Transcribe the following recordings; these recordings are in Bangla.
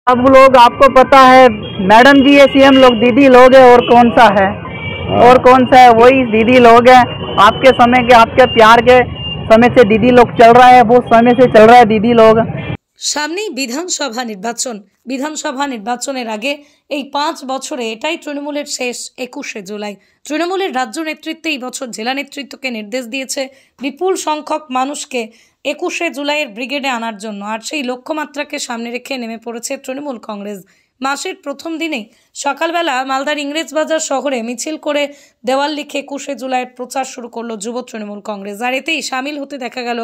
अब लोग आपको पता है मैडम जी है, सीएम लोग दीदी लोग है, और कौन सा है और कौन सा है, वही दीदी लोग है। आपके समय के, आपके प्यार के समय से दीदी लोग चल रहा है, वो समय से चल रहा है दीदी लोग। সামনেই বিধানসভা নির্বাচনের আগে এই 5 বছরে এটাই তৃণমূলের শেষ 21শে জুলাই। তৃণমূলের রাজ্য নেতৃত্বে এই বছর জেলা নেতৃত্বকে নির্দেশ দিয়েছে বিপুল সংখ্যক মানুষকে 21শে জুলাইয়ের ব্রিগেডে আনার জন্য। আর সেই লক্ষ্যমাত্রাকে সামনে রেখে নেমে পড়েছে তৃণমূল কংগ্রেস। মাসের প্রথম দিনেই সকালবেলা মালদার ইংরেজবাজার শহরে মিছিল করে দেওয়াল লিখে 21শে জুলাইয়ের প্রচার শুরু করলো যুব তৃণমূল কংগ্রেস। আর এতেই সামিল হতে দেখা গেল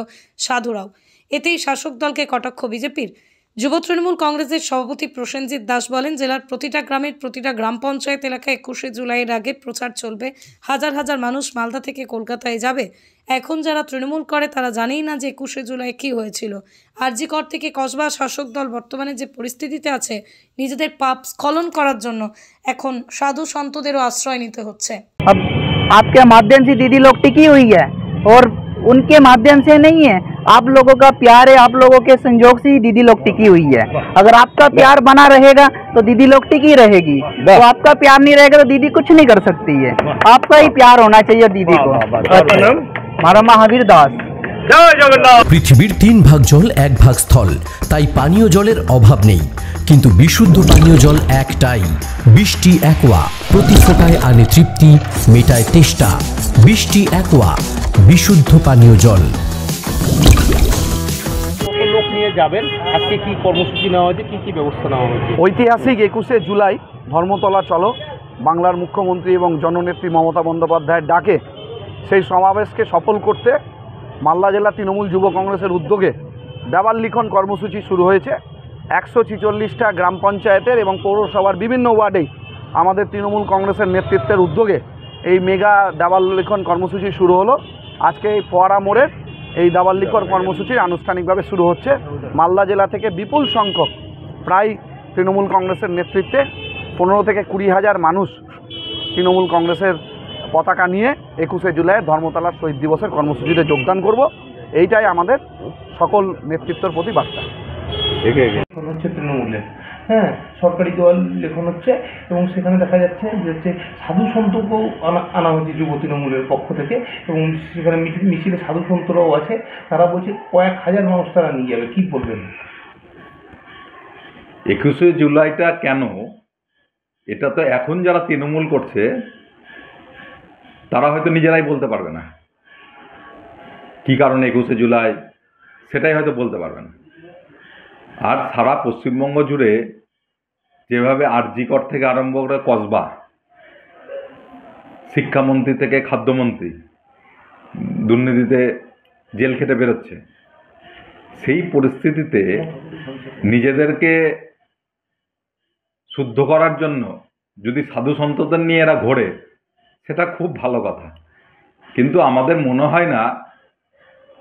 সাধুরাও। এতেই শাসক দলকে কটাক্ষ বিজেপির। যুব তৃণমূল কংগ্রেসের সভাপতি প্রসেনজিৎ দাস বলেন, জেলার প্রতিটা গ্রামের প্রতিটা গ্রাম পঞ্চায়েত এলাকায় 21শে জুলাইয়ের আগে প্রচার চলবে। হাজার হাজার মানুষ মালদা থেকে কলকাতায় যাবে। এখন যারা তৃণমূল করে তারা জানেই না যে 21শে জুলাই কী হয়েছিল। আরজি কর থেকে কসবা শাসক দল বর্তমানে যে পরিস্থিতিতে আছে, নিজেদের পাপ স্খলন করার জন্য এখন সাধু সন্তদেরও আশ্রয় নিতে হচ্ছে। आपके माध्यम से दीदी लोग टिकी हुई है और उनके माध्यम से नहीं है। आप लोगों का प्यार है, आप लोगों के संजोग से ही दीदी लोग टिकी हुई है। अगर आपका प्यार बना रहेगा तो दीदी लोग टिकी रहेगी, तो आपका प्यार नहीं रहेगा तो दीदी कुछ नहीं कर सकती है। आपका ही प्यार होना चाहिए दीदी को। हमारा महावीर दास। পৃথিবীর 3 ভাগ জল 1 ভাগ স্থল, তাই পানীয় জলের অভাব নেই। কিন্তু বিশুদ্ধ পানীয় জল একটাই, বৃষ্টি অ্যাকোয়া। প্রতি ফোঁটায় আনে তৃপ্তি, মেটায় তেষ্টা। বৃষ্টি অ্যাকোয়া, বিশুদ্ধ পানীয় জল। লোক নিয়ে যাবেন, আজকে কি কর্মসূচি নেওয়া হয়েছে, কি ব্যবস্থা নেওয়া হয়েছে? ঐতিহাসিক 21শে জুলাই ধর্মতলা চলো বাংলার মুখ্যমন্ত্রী এবং জননেত্রী মমতা বন্দ্যোপাধ্যায়ের ডাকে সেই সমাবেশকে সফল করতে মালদা জেলা তৃণমূল যুব কংগ্রেসের উদ্যোগে দেওয়াল লিখন কর্মসূচি শুরু হয়েছে। 146টা গ্রাম পঞ্চায়েতের এবং পৌরসভার বিভিন্ন ওয়ার্ডেই আমাদের তৃণমূল কংগ্রেসের নেতৃত্বের উদ্যোগে এই মেগা দেওয়াল লিখন কর্মসূচি শুরু হলো। আজকে এই ফোয়ারা মোড়ের এই দেওয়াল লিখন কর্মসূচি আনুষ্ঠানিকভাবে শুরু হচ্ছে। মালদা জেলা থেকে বিপুল সংখ্যক প্রায় তৃণমূল কংগ্রেসের নেতৃত্বে 15 থেকে 20 হাজার মানুষ তৃণমূল কংগ্রেসের পতাকা নিয়ে 21শে জুলাইয়ের ধর্মতলার শহীদ দিবসের কর্মসূচিতে যোগদান করব। এইটাই আমাদের সকল নেতৃত্বের প্রতি বার্তা। এখন হচ্ছে তৃণমূলে, হ্যাঁ, সরকারি দেওয়াল লেখন হচ্ছে এবং সেখানে দেখা যাচ্ছে যে হচ্ছে সাধু সন্তকেও আনা হয়েছে যুব তৃণমূলের পক্ষ থেকে, এবং সেখানে মিছিলে সাধু সন্তরাও আছে। তারা বলছে কয়েক হাজার মানুষ তারা নিয়ে যাবে। কি বলবেন? 21শে জুলাইটা কেন, এটা তো এখন যারা তৃণমূল করছে তারা হয়তো নিজেরাই বলতে পারবে না কি কারণে 21শে জুলাই, সেটাই হয়তো বলতে পারবে না। আর সারা পশ্চিমবঙ্গ জুড়ে যেভাবে আরজি কর থেকে আরম্ভ করে কসবা, শিক্ষামন্ত্রী থেকে খাদ্যমন্ত্রী দুর্নীতিতে জেল খেটে বেরোচ্ছে, সেই পরিস্থিতিতে নিজেদেরকে শুদ্ধ করার জন্য যদি সাধু সন্তদের নিয়ে এরা ঘোরে, সেটা খুব ভালো কথা। কিন্তু আমাদের মনে হয় না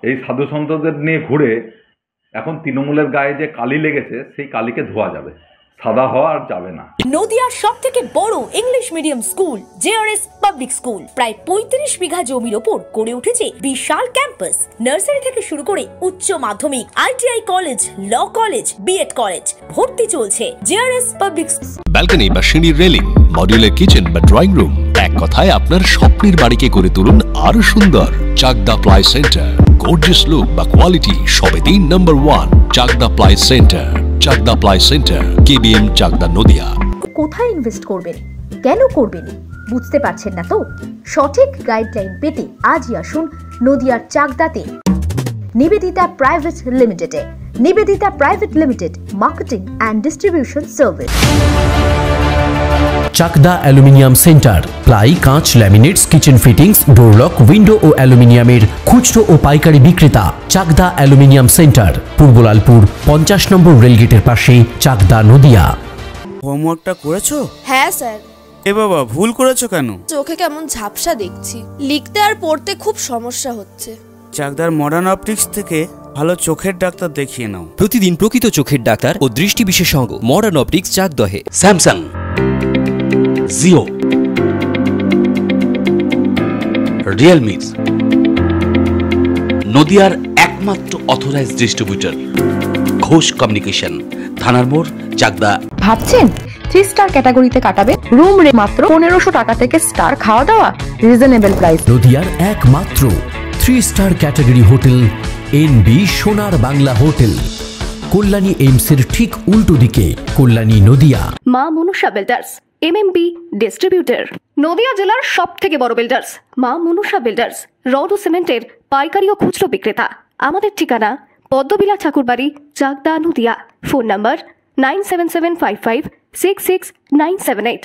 এই সাধু সন্তদের নিয়ে ঘুরে এখন তৃণমূলের গায়ে যে কালি লেগেছে সেই কালিকে ধোয়া যাবে, সাদা হওয়া আর যাবে না। নদিয়ার সবথেকে বড় English medium school JRS public school প্রায় 35 বিঘা জমির ওপর গড়ে উঠেছে বিশাল ক্যাম্পাস। নার্সারি থেকে শুরু করে উচ্চ মাধ্যমিক, ITI college, law college, BEd college, ভর্তি চলছে জেআরএস পাবলিক। ব্যালকনি বা সিঁড়ির রেলিং, মডিউলার কিচেন বা ড্রয়িং রুম, এক কথায় আপনার স্বপ্নের বাড়িকে করে তুলুন আরো সুন্দর। Chakdah ply centre, gorgeous look বা কোয়ালিটি সবে 3 নম্বর 1 Chakdah ply centre. Chakdah ply centre, KBM, Chakdah, Nadia. কোথায় ইনভেস্ট করবেন, কেন করবেন বুঝতে পারছেন না তো? সঠিক গাইডলাইন পেতে আজই আসুন নদিয়ার চাকদাতে নিবেদিতা প্রাইভেট লিমিটেডে। Nivedita private limited, marketing and distribution service. Chakdah aluminium centre, ply, কাঁচ, laminates, kitchen fittings, door lock, window ও অ্যালুমিনিয়ামের খুচরো ও পাইকারি বিক্রেতা। Chakdah aluminium centre, Purbalalpur 50 number রেলগেটের পাশে, চাকদা, নদিয়া। হোমওয়ার্কটা করেছো? হ্যাঁ স্যার। এ বাবা, ভুল করেছো কেন? চোখে কেমন ঝাপসা দেখছি, লিখতে আর পড়তে খুব সমস্যা হচ্ছে। চাকদার মডার্ন অপটিক্স থেকে ভালো চোখের ডাক্তার দেখিয়ে নাও। প্রতিদিন প্রকৃত চোখের ডাক্তার ও দৃষ্টি বিশেষজ্ঞ মডার্ন অপটিক্স, চাকদহে। স্যামসাং, জিও, রিয়েলমি, নদিয়ার একমাত্র অথরাইজড ডিস্ট্রিবিউটর ঘোষ কমিউনিকেশন, থানার মোড়, চাকদা। ভাবছেন 3 স্টার ক্যাটাগরিতে কাটাবে? রুম রে মাত্র 1500 টাকা থেকে স্টার, খাওয়া দাওয়া রিজনেবল প্রাইস। নদিয়ার একমাত্র 3 স্টার ক্যাটাগরি হোটেল এনবি সোনার বাংলা হোটেল, কল্যাণী এইমসের ঠিক উল্টো দিকে, কল্যাণী নদিয়া। মা Manusha builders, MMB distributor, Nadia জেলার সব থেকে বড় বিল্ডার্স। মা মনুষা বিল্ডার্স রড ও সিমেন্টের পাইকারি ও খুচরো বিক্রেতা। আমাদের ঠিকানা পদ্মবিলা ঠাকুরবাড়ি, চাকদা, নদিয়া। Phone number 9775566978।